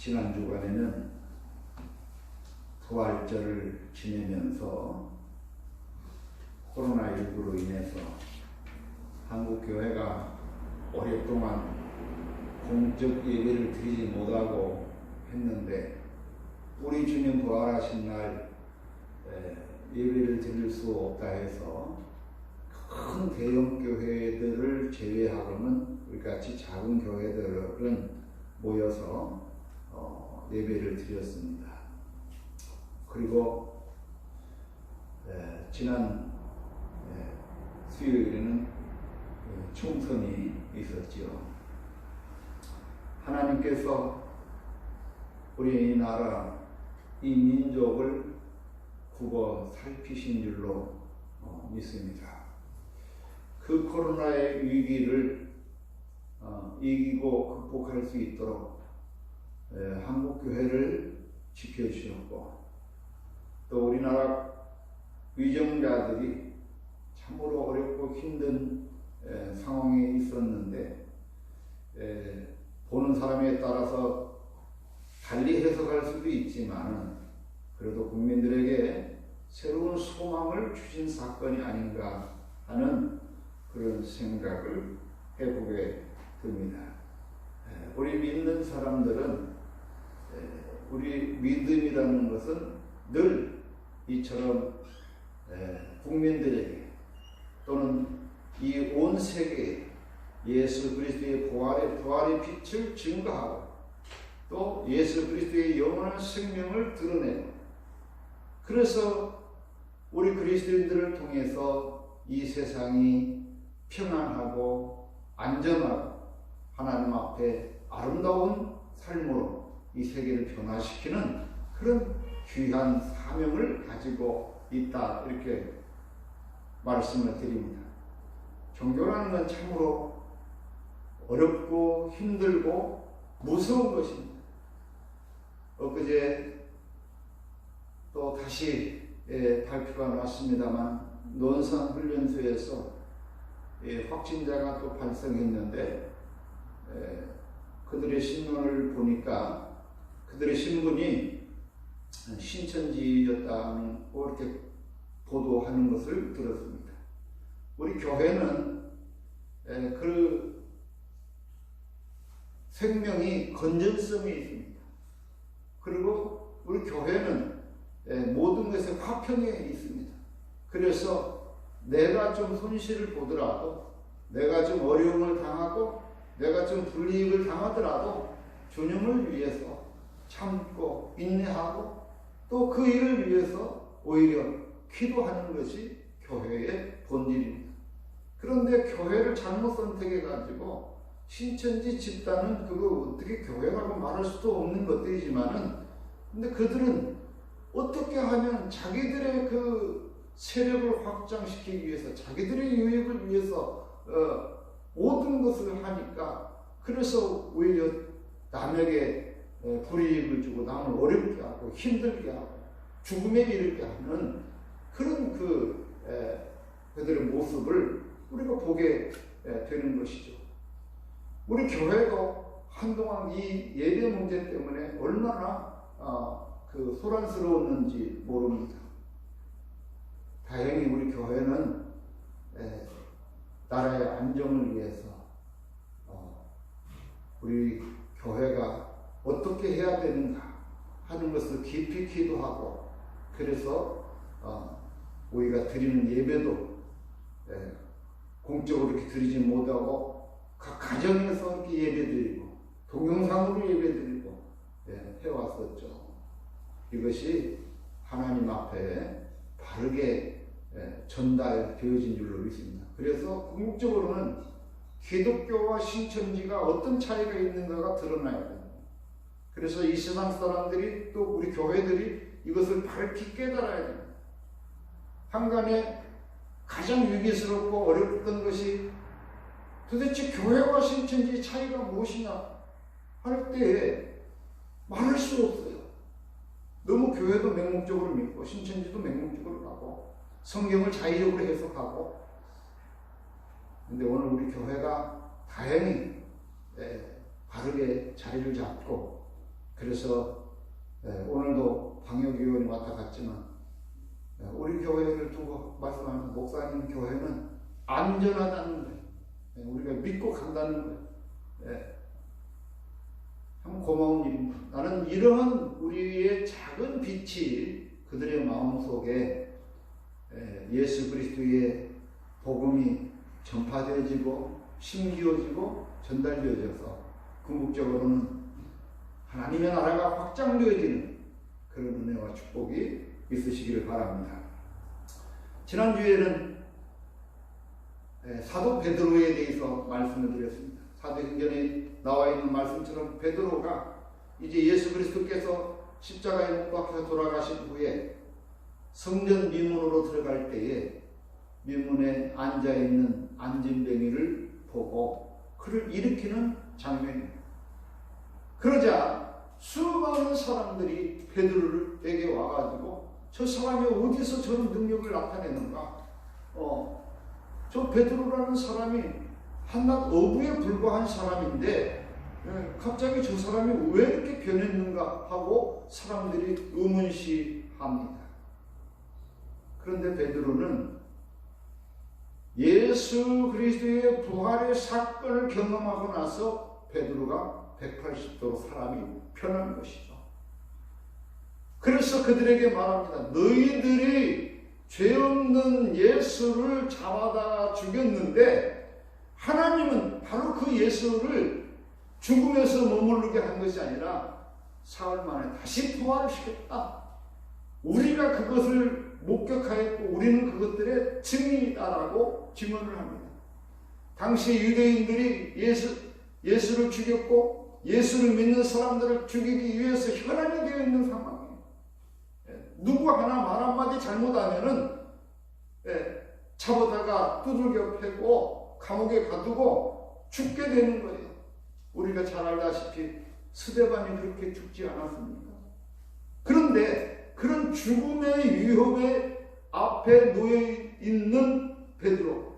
지난 주간에는 부활절을 지내면서 코로나19로 인해서 한국 교회가 오랫동안 공적 예배를 드리지 못하고 했는데 우리 주님 부활하신 날 예배를 드릴 수 없다 해서 큰 대형 교회들을 제외하고는 우리 같이 작은 교회들은 모여서 예배를 드렸습니다. 그리고 지난 수요일에는 총선이 있었지요. 하나님께서 우리 이 나라, 이 민족을 굽어 살피신 줄로 믿습니다. 그 코로나의 위기를 이기고 극복할 수 있도록 한국교회를 지켜주셨고, 또 우리나라 위정자들이 참으로 어렵고 힘든 상황에 있었는데 보는 사람에 따라서 달리 해석할 수도 있지만 그래도 국민들에게 새로운 소망을 주신 사건이 아닌가 하는 그런 생각을 해보게 됩니다. 우리 믿는 사람들은 우리 믿음이라는 것은 늘 이처럼 국민들에게 또는 이 온 세계에 예수 그리스도의 부활의 빛을 증거하고 또 예수 그리스도의 영원한 생명을 드러내고, 그래서 우리 그리스도인들을 통해서 이 세상이 평안하고 안전하고 하나님 앞에 아름다운 삶으로 이 세계를 변화시키는 그런 귀한 사명을 가지고 있다, 이렇게 말씀을 드립니다. 종교라는 건 참으로 어렵고 힘들고 무서운 것입니다. 엊그제 또 다시 발표가 났습니다만 논산훈련소에서 확진자가 또 발생했는데 그들의 신문을 보니까 그들의 신분이 신천지였다는 이렇게 보도하는 것을 들었습니다. 우리 교회는 그 생명이 건전성이 있습니다. 그리고 우리 교회는 모든 것에 화평에 있습니다. 그래서 내가 좀 손실을 보더라도, 내가 좀 어려움을 당하고, 내가 좀 불이익을 당하더라도 주님을 위해서 참고 인내하고 또 그 일을 위해서 오히려 기도하는 것이 교회의 본질입니다. 그런데 교회를 잘못 선택해가지고 신천지 집단은 그거 어떻게 교회라고 말할 수도 없는 것들이지만은, 근데 그들은 어떻게 하면 자기들의 그 세력을 확장시키기 위해서, 자기들의 유익을 위해서 모든 것을 하니까, 그래서 오히려 남에게 불이익을 주고 남을 어렵게 하고 힘들게 하고 죽음에 이르게 하는 그런 그들의 모습을 우리가 보게 되는 것이죠. 우리 교회도 한동안 이 예배 문제 때문에 얼마나 소란스러웠는지 모릅니다. 다행히 우리 교회는 나라의 안정을 위해서 우리 교회가 어떻게 해야 되는가 하는 것을 깊이 기도하고, 그래서 우리가 드리는 예배도 공적으로 이렇게 드리지 못하고 각 가정에서 이렇게 예배드리고 동영상으로 예배드리고 해왔었죠. 이것이 하나님 앞에 바르게 전달되어진 줄로 믿습니다. 그래서 궁극적으로는 기독교와 신천지가 어떤 차이가 있는가가 드러나야 됩니다. 그래서 이 세상 사람들이 또 우리 교회들이 이것을 밝히 깨달아야 됩니다. 한간에 가장 위기스럽고 어렵던 것이 도대체 교회와 신천지의 차이가 무엇이냐 할 때에 말할 수 없어요. 너무 교회도 맹목적으로 믿고 신천지도 맹목적으로 가고 성경을 자의적으로 해석하고, 근데 오늘 우리 교회가 다행히 바르게 자리를 잡고 그래서 오늘도 방역위원이 왔다 갔지만 우리 교회를 두고 말씀하는 목사님 교회는 안전하다는 거예요. 우리가 믿고 간다는 거예요. 참 고마운 일입니다. 나는 이러한 우리의 작은 빛이 그들의 마음속에 예수 그리스도의 복음이 전파되어지고 심기어지고 전달되어져서 궁극적으로는 하나님의 나라가 확장되어지는 그런 은혜와 축복이 있으시기를 바랍니다. 지난주에는 사도 베드로에 대해서 말씀을 드렸습니다. 사도행전에 나와 있는 말씀처럼 베드로가 이제 예수 그리스도께서 십자가에 못 박혀 돌아가신 후에 성전 미문으로 들어갈 때에 미문에 앉아있는 안진뱅이를 보고 그를 일으키는 장면입니다. 그러자 수많은 사람들이 베드로에게 와가지고 저 사람이 어디서 저런 능력을 나타내는가? 저 베드로라는 사람이 한낱 어부에 불과한 사람인데 갑자기 저 사람이 왜 이렇게 변했는가 하고 사람들이 의문시합니다. 그런데 베드로는 예수 그리스도의 부활의 사건을 경험하고 나서 베드로가 180도로 사람이 변한 것이죠. 그래서 그들에게 말합니다. 너희들이 죄 없는 예수를 잡아다 죽였는데 하나님은 바로 그 예수를 죽음에서 머무르게 한 것이 아니라 사흘 만에 다시 부활을 시켰다. 우리가 그것을 목격하였고 우리는 그것들의 증인이다라고 증언을 합니다. 당시 유대인들이 예수를 죽였고 예수를 믿는 사람들을 죽이기 위해서 혈안이 되어 있는 상황이에요. 누구 하나 말 한마디 잘못하면은 잡아다가 두들겨 패고 감옥에 가두고 죽게 되는 거예요. 우리가 잘 알다시피 스데반이 그렇게 죽지 않았습니까? 그런데 그런 죽음의 위협에 앞에 놓여있는 베드로,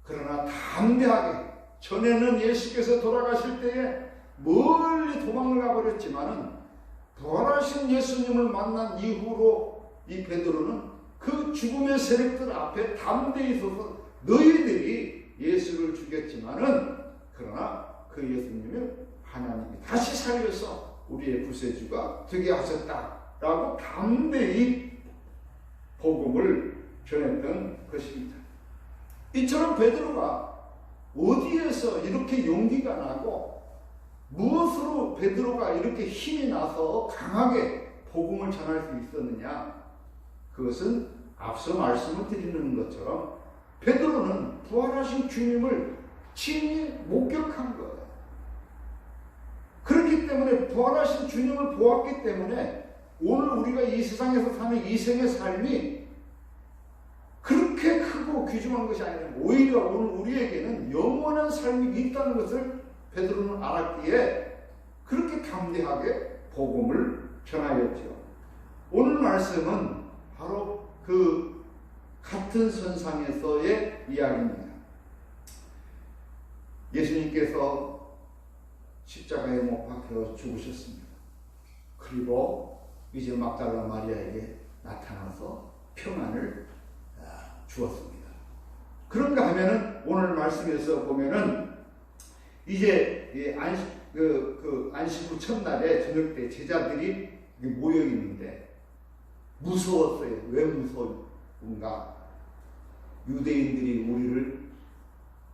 그러나 담대하게 전에는 예수께서 돌아가실 때에 멀리 도망을 가버렸지만은 부활하신 예수님을 만난 이후로 이 베드로는 그 죽음의 세력들 앞에 담대히 서서 너희들이 예수를 죽였지만은 그러나 그 예수님을 하나님이 다시 살려서 우리의 구세주가 되게 하셨다라고 담대히 복음을 전했던 것입니다. 이처럼 베드로가 어디에서 이렇게 용기가 나고 무엇으로 베드로가 이렇게 힘이 나서 강하게 복음을 전할 수 있었느냐? 그것은 앞서 말씀을 드리는 것처럼 베드로는 부활하신 주님을 친히 목격한 거예요. 그렇기 때문에 부활하신 주님을 보았기 때문에 오늘 우리가 이 세상에서 사는 이 생의 삶이 그렇게 크고 귀중한 것이 아니라 오히려 오늘 우리에게는 영원한 삶이 있다는 것을 베드로는 알았기에 그렇게 담대하게 복음을 전하였죠. 오늘 말씀은 바로 그 같은 선상에서의 이야기입니다. 예수님께서 십자가에 못 박혀 죽으셨습니다. 그리고 이제 막달라 마리아에게 나타나서 평안을 주었습니다. 그런가 하면은 오늘 말씀에서 보면은 이제 안식 후 첫날에 저녁 때 제자들이 모여 있는데 무서웠어요. 왜 무서운가? 유대인들이 우리를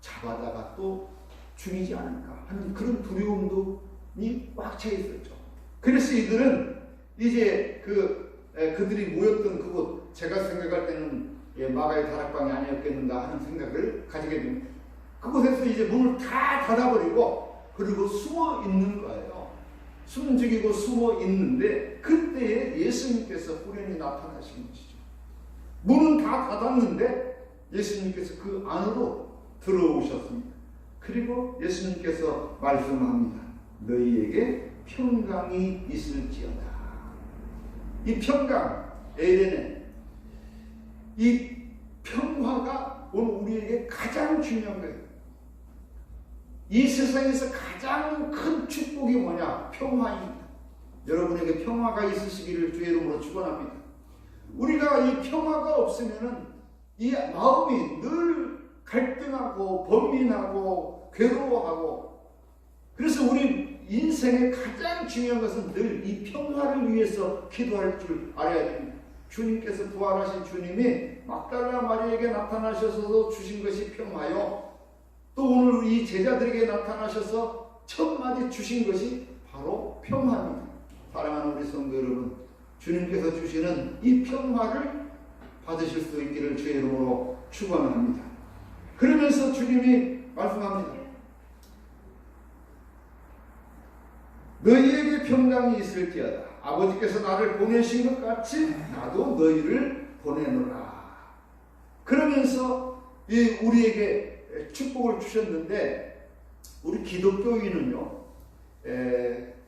잡아다가 또 죽이지 않을까 하는 그런 두려움이 꽉 차 있었죠. 그래서 이들은 이제 그들이 모였던 그곳, 제가 생각할 때는 마가의 다락방이 아니었겠는가 하는 생각을 가지게 됩니다. 그곳에서 이제 문을 다 닫아버리고 그리고 숨어 있는 거예요. 숨죽이고 숨어 있는데 그때에 예수님께서 후련히 나타나신 것이죠. 문은 다 닫았는데 예수님께서 그 안으로 들어오셨습니다. 그리고 예수님께서 말씀합니다. 너희에게 평강이 있을지어다. 이 평강, 에레네, 이 평화가 오늘 우리에게 가장 중요한 거예요. 이 세상에서 가장 큰 축복이 뭐냐? 평화입니다. 여러분에게 평화가 있으시기를 주의 이름으로 축원합니다. 우리가 이 평화가 없으면은 이 마음이 늘 갈등하고 번민하고 괴로워하고, 그래서 우리 인생의 가장 중요한 것은 늘 이 평화를 위해서 기도할 줄 알아야 됩니다. 주님께서 부활하신 주님이 막달라 마리에게 나타나셔서 주신 것이 평화요, 또 오늘 이 제자들에게 나타나셔서 첫 마디 주신 것이 바로 평화입니다. 사랑하는 우리 성도 여러분, 주님께서 주시는 이 평화를 받으실 수 있기를 주의 이름으로 축원합니다. 그러면서 주님이 말씀합니다. 너희에게 평강이 있을지어다. 아버지께서 나를 보내신 것 같이 나도 너희를 보내노라. 그러면서 우리에게 축복을 주셨는데, 우리 기독교인은요,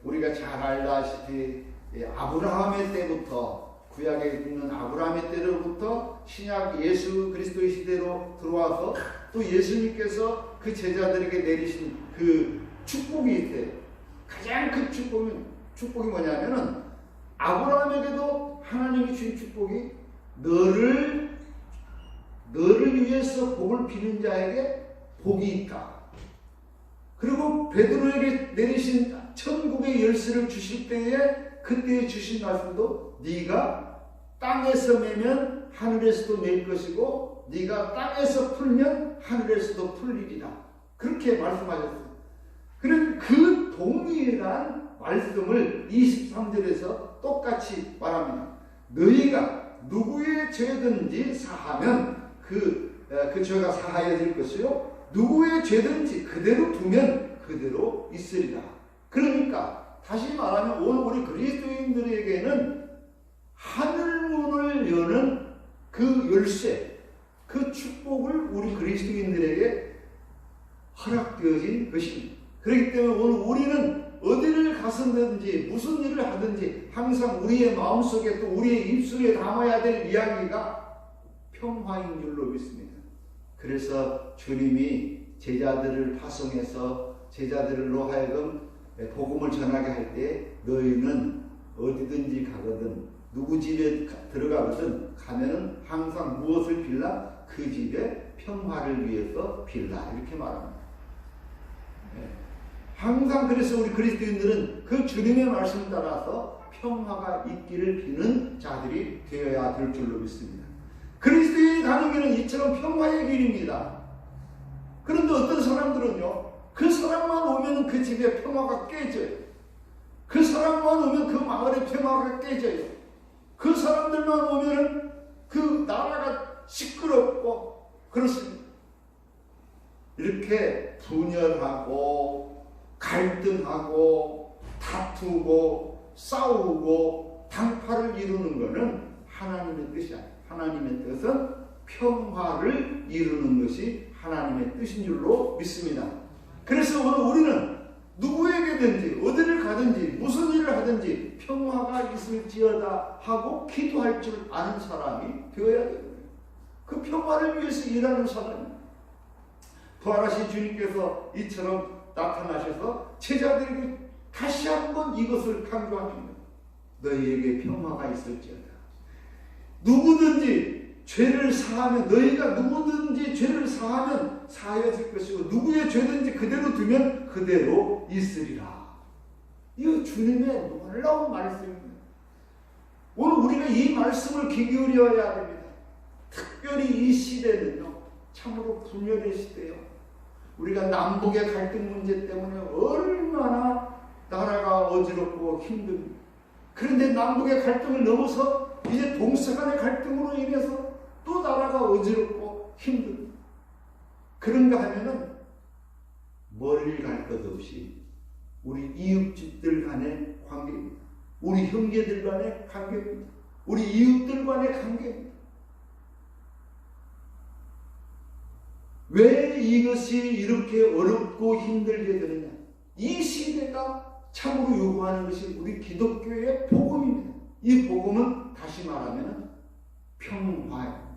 우리가 잘 알다시피 아브라함의 때부터, 구약에 있는 아브라함의 때로부터 신약 예수 그리스도의 시대로 들어와서 또 예수님께서 그 제자들에게 내리신 그 축복이 있어요. 가장 큰 축복이 뭐냐면은, 아브라함에게도 하나님이 주신 축복이 너를 위해서 복을 비는 자에게 복이 있다. 그리고 베드로에게 내리신 천국의 열쇠를 주실 때에 그때 주신 말씀도 네가 땅에서 매면 하늘에서도 맬 것이고 네가 땅에서 풀면 하늘에서도 풀리리라. 그렇게 말씀하셨어요. 그런 그 동일한 말씀을 23절에서 똑같이 말합니다. 너희가 누구의 죄든지 사하면 그 죄가 사하여질 것이요 누구의 죄든지 그대로 두면 그대로 있으리라. 그러니까 다시 말하면 오늘 우리 그리스도인들에게는 하늘문을 여는 그 열쇠, 그 축복을 우리 그리스도인들에게 허락되어진 것입니다. 그렇기 때문에 오늘 우리는 어디를 가서든지 무슨 일을 하든지 항상 우리의 마음속에 또 우리의 입술에 담아야 될 이야기가 평화인 줄로 믿습니다. 그래서 주님이 제자들을 파송해서 제자들로 하여금 복음을 전하게 할 때 너희는 어디든지 가거든 누구 집에 들어가거든 가면은 항상 무엇을 빌라? 그 집에 평화를 위해서 빌라. 이렇게 말합니다. 항상 그래서 우리 그리스도인들은 그 주님의 말씀 따라서 평화가 있기를 비는 자들이 되어야 될 줄로 믿습니다. 그리스도인이 가는 길은 이처럼 평화의 길입니다. 그런데 어떤 사람들은요, 그 사람만 오면 그 집에 평화가 깨져요. 그 사람만 오면 그 마을에 평화가 깨져요. 그 사람들만 오면 그 나라가 시끄럽고 그렇습니다. 이렇게 분열하고 갈등하고 다투고 싸우고 당파를 이루는 것은 하나님의 뜻이 아니에요. 하나님의 뜻은 평화를 이루는 것이 하나님의 뜻인 줄로 믿습니다. 그래서 오늘 우리는 누구에게든지 어디를 가든지 무슨 일을 하든지 평화가 있을지어다 하고 기도할 줄 아는 사람이 되어야 됩니다. 그 평화를 위해서 일하는 사람입니다. 부활하신 주님께서 이처럼 나타나셔서 제자들에게 다시 한번 이것을 강조합니다. 너희에게 평화가 있을지어다. 누구든지 죄를 사하면 너희가 누구든지 죄를 사하면 사하여질 것이고 누구의 죄든지 그대로 두면 그대로 있으리라. 이거 주님의 놀라운 말씀입니다. 오늘 우리가 이 말씀을 귀 기울여야 됩니다. 특별히 이 시대는요 참으로 분열의 시대예요. 우리가 남북의 갈등 문제 때문에 얼마나 나라가 어지럽고 힘듭니다. 그런데 남북의 갈등을 넘어서 이제 동서간의 갈등으로 인해서 또 나라가 어지럽고 힘듭니다. 그런가 하면은 멀리 갈 것 없이 우리 이웃집들 간의 관계입니다. 우리 형제들 간의 관계입니다. 우리 이웃들 간의 관계입니다. 왜 이것이 이렇게 어렵고 힘들게 되느냐? 이 시대가 참으로 요구하는 것이 우리 기독교의 복음입니다. 이 복음은 다시 말하면 평화예요.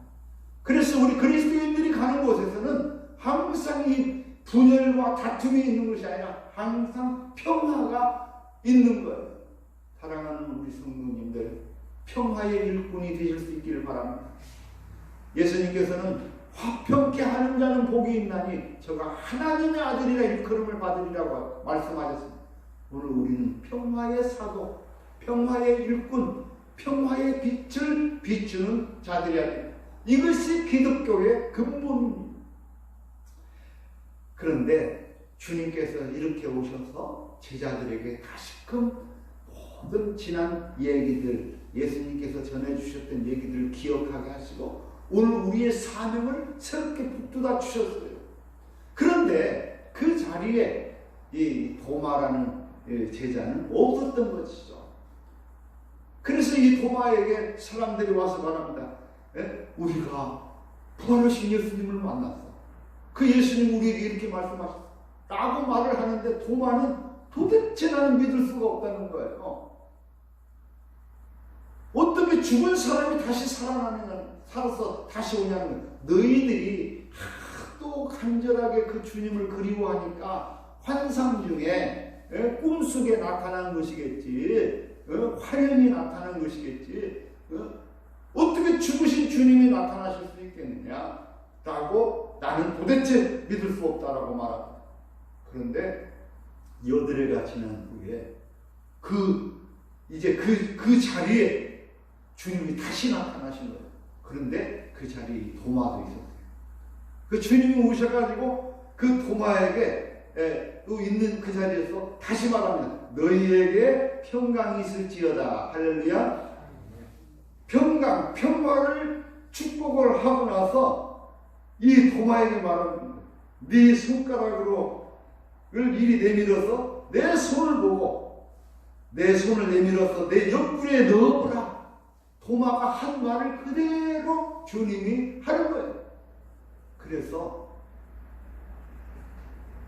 그래서 우리 그리스도인들이 가는 곳에서는 항상 이 분열과 다툼이 있는 것이 아니라 항상 평화가 있는 거예요. 사랑하는 우리 성도님들, 평화의 일꾼이 되실 수 있기를 바랍니다. 예수님께서는 화평케 하는 자는 복이 있나니 저가 하나님의 아들이라 일컬음을 받으리라고 말씀하셨습니다. 오늘 우리는 평화의 사도, 평화의 일꾼, 평화의 빛을 비추는 자들이야 됩니다. 이것이 기독교의 근본입니다. 그런데 주님께서 이렇게 오셔서 제자들에게 다시금 모든 지난 얘기들, 예수님께서 전해주셨던 얘기들을 기억하게 하시고 오늘 우리의 사명을 새롭게 붙들어 주셨어요. 그런데 그 자리에 이 도마라는 제자는 없었던 것이죠. 그래서 이 도마에게 사람들이 와서 말합니다. 우리가 부활하신 예수님을 만났어. 그 예수님 우리에게 이렇게 말씀하셨어. 라고 말을 하는데 도마는 도대체 나는 믿을 수가 없다는 거예요. 어떻게 죽은 사람이 다시 살아서 다시 오냐는 거예요. 너희들이 하도 간절하게 그 주님을 그리워하니까 환상 중에 꿈속에 나타난 것이겠지. 화연이 나타난 것이겠지. 어떻게 죽으신 주님이 나타나실 수 있겠느냐? 라고 나는 도대체 믿을 수 없다라고 말합니다. 그런데 여드레가 지난 후에 이제 그 자리에 주님이 다시 나타나신 거예요. 그런데 그 자리에 도마도 있었어요. 그 주님이 오셔가지고 그 도마에게 또 있는 그 자리에서 다시 말합니다. 너희에게 평강이 있을지어다. 할렐루야. 평화를 축복을 하고 나서 이 도마에게 말합니다. 네 손가락으로 이리 내밀어서 내 손을 보고 내 손을 내밀어서 내 옆구리에 넣어보라. 도마가 한 말을 그대로 주님이 하는 거예요. 그래서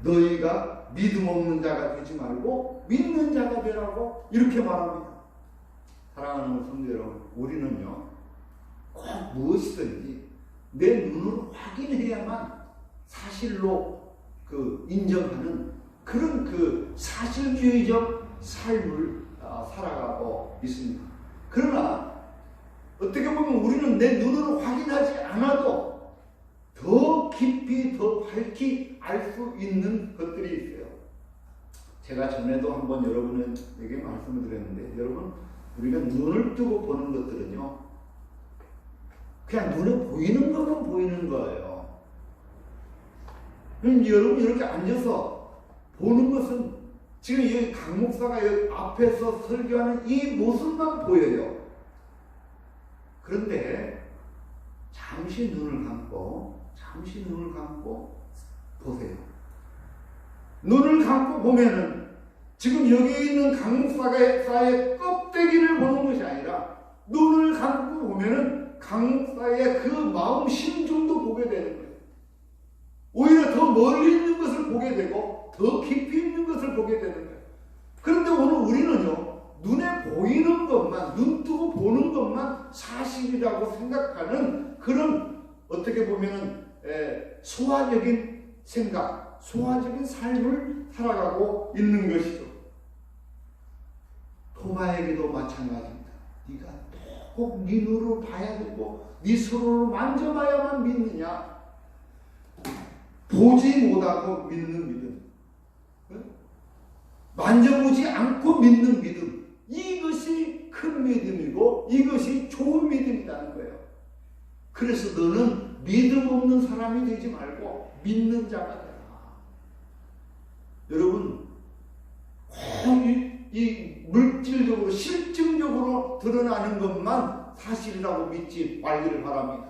너희가 믿음 없는 자가 되지 말고 믿는 자가 되라고 이렇게 말합니다. 사랑하는 성도 여러분, 우리는요 꼭 무엇이든지 내 눈으로 확인해야만 사실로 인정하는 그런 사실주의적 삶을 살아가고 있습니다. 그러나 어떻게 보면 우리는 내 눈으로 확인하지 않아도 더 깊이 더 밝히 알 수 있는 것들이 있어요. 제가 전에도 한번 여러분에게 말씀을 드렸는데, 여러분 우리가 눈을 뜨고 보는 것들은요 그냥 눈에 보이는 것만 보이는 거예요. 여러분 이렇게 앉아서 보는 것은 지금 이 강 목사가 여기 앞에서 설교하는 이 모습만 보여요. 그런데 잠시 눈을 감고 보세요. 눈을 감고 보면은 지금 여기 있는 강 목사의 껍데기를 보는 것이 아니라 눈을 감고 보면은 강 목사의 그 마음 심중도 보게 되는 거예요. 오히려 더 멀리 있는 것을 보게 되고 더 깊이 있는 것을 보게 되는 거예요. 그런데 오늘 우리는요 눈에 보이는 것만, 눈 뜨고 보는 것만 사실이라고 생각하는 그런 어떻게 보면은 소화적인 생각, 소화적인 삶을 살아가고 있는 것이죠. 도마에게도 마찬가지입니다. 네가 꼭 네 눈으로 봐야 되고 네 손으로 만져봐야만 믿느냐? 보지 못하고 믿는 믿음, 만져보지 않고 믿는 믿음, 이것이 큰 믿음이고 이것이 좋은 믿음이라는 거예요. 그래서 너는 믿음 없는 사람이 되지 말고 믿는 자가 되라. 여러분 이 물질적으로 실증적으로 드러나는 것만 사실이라고 믿지 말기를 바랍니다.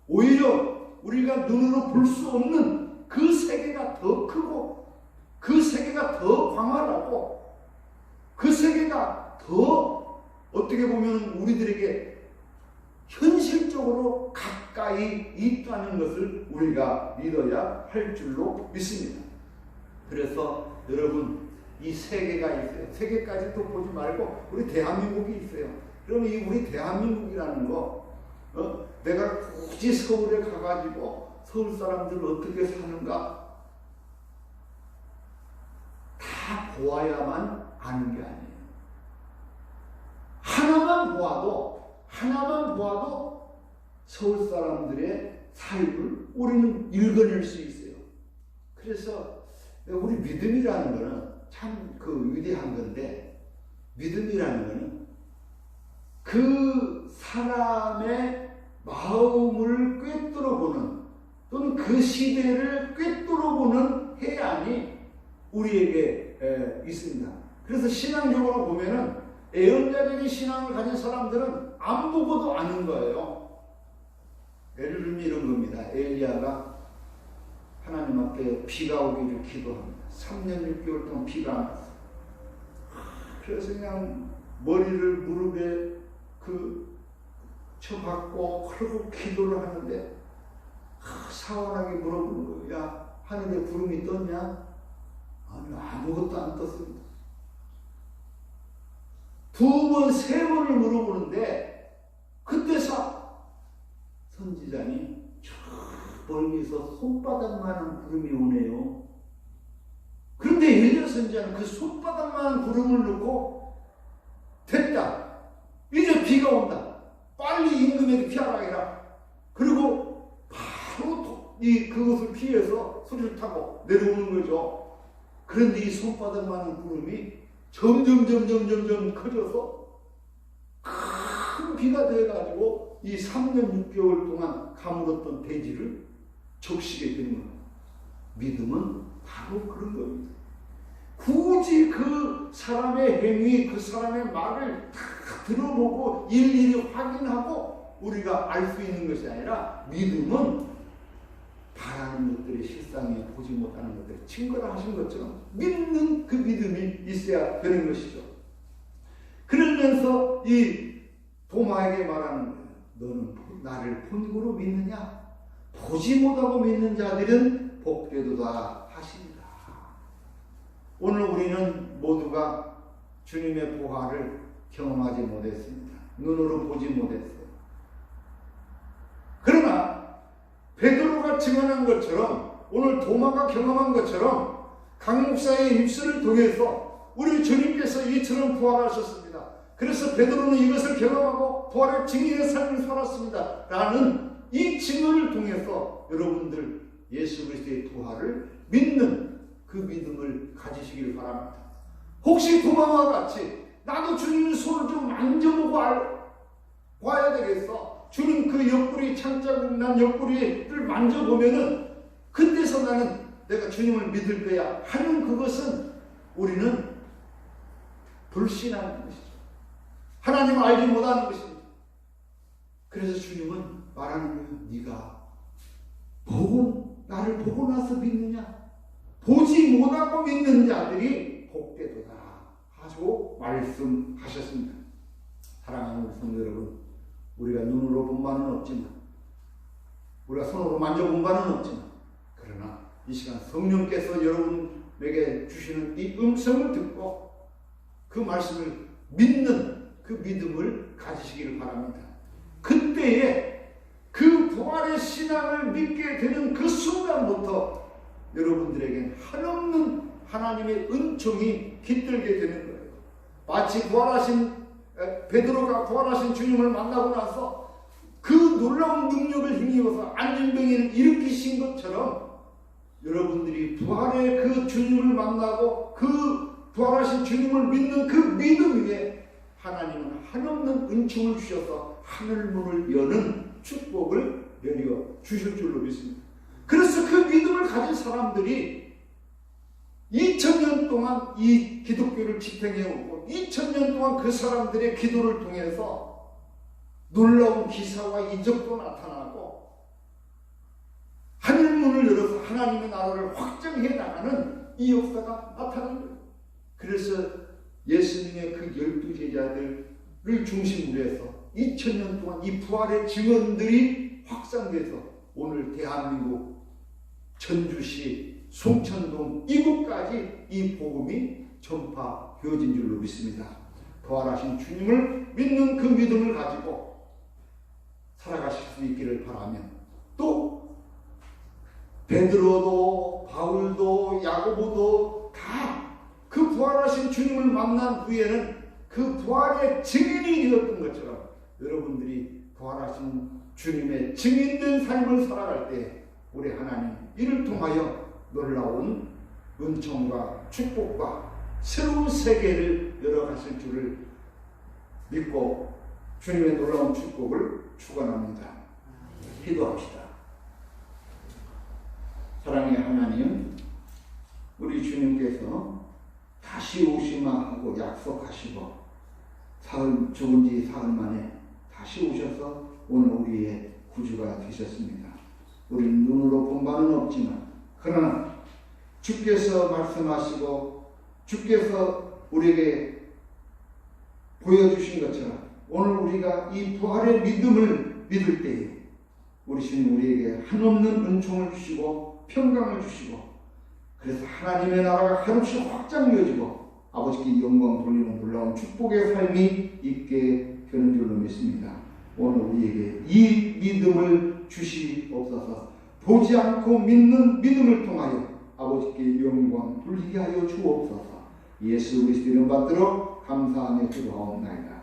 오히려 우리가 눈으로 볼 수 없는 그 세계가 더 크고 그 세계가 더 광활하고 그 세계가 더 어떻게 보면 우리들에게 현실적으로 가까이 있다는 것을 우리가 믿어야 할 줄로 믿습니다. 그래서 여러분 이 세계가 있어요. 세계까지도 보지 말고 우리 대한민국이 있어요. 그럼 이 우리 대한민국이라는 거 내가 굳이 서울에 가가지고 서울 사람들 어떻게 사는가 다 보아야만 아는 게 아니에요. 하나만 보아도 서울 사람들의 삶을 우리는 읽어낼 수 있어요. 그래서 우리 믿음이라는 거는 참 위대한 건데, 믿음이라는 거는 그 사람의 마음을 꿰뚫어보는, 또는 그 시대를 꿰뚫어보는 해안이 우리에게 있습니다. 그래서 신앙적으로 보면은 애언자적인 신앙을 가진 사람들은 안 보고도 아는 거예요. 예를 들면 이런 겁니다. 엘리야가 하나님 앞에 비가 오기를 기도합니다. 3년 6개월 동안 비가 안 왔어요. 그래서 그냥 머리를 무릎에 쳐박고 그러고 기도를 하는데 사원하게 물어보는 거예요. 야, 하늘에 구름이 떴냐? 아니, 아무것도 안 떴습니다. 2번, 3번을 물어보는데 그때 선지자니 저 멀리서 손바닥만한 구름이 오네요. 그런데 엘리야 선지자는 그 손바닥만한 구름을 놓고 됐다, 이제 비가 온다, 빨리 임금에게 피하라 해라. 그리고 바로 그것을 피해서 소리를 타고 내려오는 거죠. 그런데 이 손바닥만한 구름이 점점 커져서 큰 비가 되어가지고 이 3년 6개월 동안 가물었던 대지를 적시게 되는 겁니다. 믿음은 바로 그런 겁니다. 굳이 그 사람의 행위, 그 사람의 말을 다 들어보고 일일이 확인하고 우리가 알 수 있는 것이 아니라, 믿음은 바라는 것들이 실상에 보지 못하는 것들을 증거를 하신 것처럼 믿는 그 믿음이 있어야 되는 것이죠. 그러면서 이 도마에게 말하는 거예요. 너는 나를 본고로 믿느냐? 보지 못하고 믿는 자들은 복되도다 하십니다. 오늘 우리는 모두가 주님의 보화를 경험하지 못했습니다. 눈으로 보지 못했어요. 그러나 베드로가 증언한 것처럼, 오늘 도마가 경험한 것처럼 강 목사의 입술을 통해서 우리 주님께서 이처럼 부활하셨습니다. 그래서 베드로는 이것을 경험하고 부활의 증인의 삶을 살았습니다. 라는 이 증언을 통해서 여러분들 예수 그리스도의 부활을 믿는 그 믿음을 가지시길 바랍니다. 혹시 도마와 같이 나도 주님의 손을 좀 만져보고 봐야 되겠어. 주님 그 옆구리, 창자국 난 옆구리를 만져보면은 그때서 나는 내가 주님을 믿을 거야 하는 그것은 우리는 불신하는 것이죠. 하나님을 알지 못하는 것입니다. 그래서 주님은 말하는 거예요. 네가 나를 보고 나서 믿느냐? 보지 못하고 믿는 자들이 복되도다 하시고 말씀하셨습니다. 사랑하는 우리 성도 여러분, 우리가 눈으로 본 바는 없지만, 우리가 손으로 만져본 바는 없지만, 그러나 이 시간 성령께서 여러분에게 주시는 이 음성을 듣고 그 말씀을 믿는 그 믿음을 가지시기를 바랍니다. 그때에 그 부활의 신앙을 믿게 되는 그 순간부터 여러분들에겐 한없는 하나님의 은총이 깃들게 되는 거예요. 마치 베드로가 부활하신 주님을 만나고 나서 그 놀라운 능력을 힘입어서 안진병이를 일으키신 것처럼 여러분들이 부활의 그 주님을 만나고 그 부활하신 주님을 믿는 그 믿음 위에 하나님은 한없는 은총을 주셔서 하늘문을 여는 축복을 내려 주실 줄로 믿습니다. 그래서 그 믿음을 가진 사람들이 2000년 동안 이 기독교를 지탱해오고 2000년 동안 그 사람들의 기도를 통해서 놀라운 기사와 이적도 나타나고 하늘문을 열어서 하나님의 나라를 확장해 나가는 이 역사가 나타난 거예요. 그래서 예수님의 그 12제자들을 중심으로 해서 2000년 동안 이 부활의 증언들이 확산돼서 오늘 대한민국 전주시 송천동 이곳까지 이 복음이 전파되어진 줄로 믿습니다. 부활하신 주님을 믿는 그 믿음을 가지고 살아가실 수 있기를 바라며, 또 베드로도 바울도 야고보도 다 그 부활하신 주님을 만난 후에는 그 부활의 증인이 되었던 것처럼 여러분들이 부활하신 주님의 증인된 삶을 살아갈 때 우리 하나님 이를 통하여 놀라운 은총과 축복과 새로운 세계를 열어가실 줄을 믿고 주님의 놀라운 축복을 축원합니다. 기도합시다. 사랑의 하나님, 우리 주님께서 다시 오시마 하고 약속하시고 죽은 지 사흘 만에 다시 오셔서 오늘 우리의 구주가 되셨습니다. 우리는 눈으로 본 바는 없지만 그러나 주께서 말씀하시고 주께서 우리에게 보여주신 것처럼 오늘 우리가 이 부활의 믿음을 믿을 때에 우리 주님 우리에게 한없는 은총을 주시고 평강을 주시고 그래서 하나님의 나라가 한없이 확장되어지고 아버지께 영광 돌리는 놀라운 축복의 삶이 있게 되는 줄로 믿습니다. 오늘 우리에게 이 믿음을 주시옵소서. 보지 않고 믿는 믿음을 통하여 아버지께 영광 돌리게 하여 주옵소서. 예수 그리스도 이름 받들어 감사하며 기도하옵나이다.